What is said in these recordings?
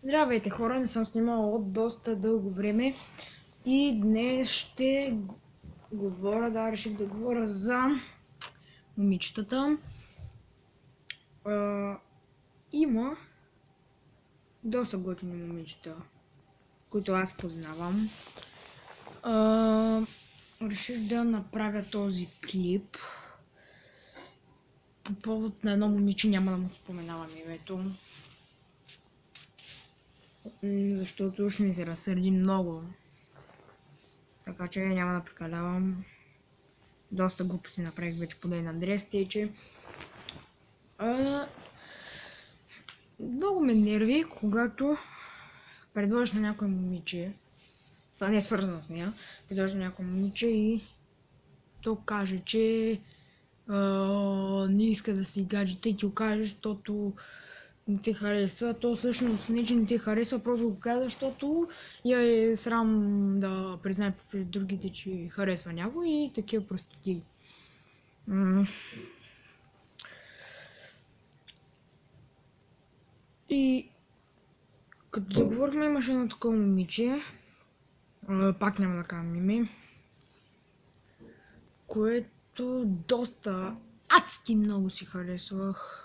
Здравейте хора, не съм снимала от доста дълго време и днес ще говоря, реших да говоря за момичетата. Има доста готини момичета, които аз познавам. Реших да направя този клип по повод на едно момиче, няма да му споменавам името. Защото ще ми се разсърди много. Така че няма да прекалявам. Доста глупости направих вече поне на Андрея Стейче. Много ме нерви, когато предложиш на някой момиче, това не е свързано с нея, предложиш на някой момиче и то каже, че не иска да си гаджета и ти го каже, защото не те харесва. То всъщност не, че не те харесва, просто го казва, защото я е срам да признае пред другите, че харесва някой и такива простоти. И като заговорихме, имаше едно такова момиче, пак няма да кажам име, което доста адски много си харесвах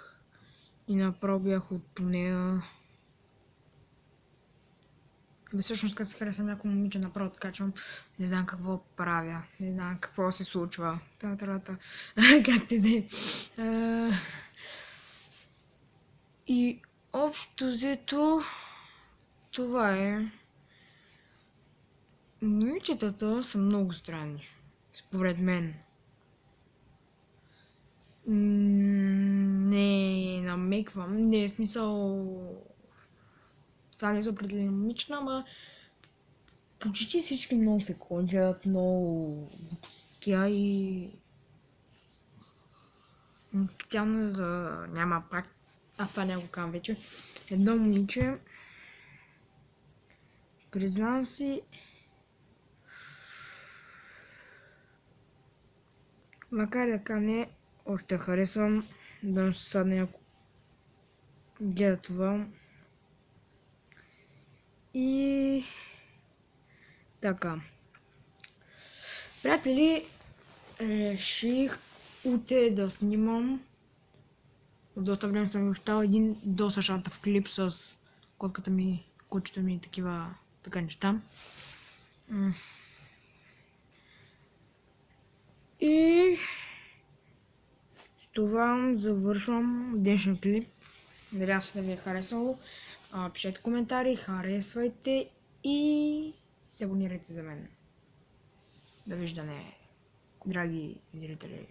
и направо бях от нея. Всъщност като се харесвам някой момиче, направо откачвам, не знам какво правя, не знам какво се случва. Как те де. И общо взето това е. Момичетата са много странни, според мен. Не намеквам, не е смисъл. Това не е за определено момичета, ама почти всички много се кончат, много тя и специално за няма пак, това не го казвам вече. Едно момиче, признавам си, макар да не още харесвам да се садне някой гледа това. И така. Приятели, реших утре да снимам. От доста време съм мечтал един доста шантав клип с котката ми, кучето ми и такива неща. И с това завършвам днешния клип. Надявам се да ви е харесало. Пишете коментари, харесвайте и се абонирайте за мен. Довиждане, драги зрители.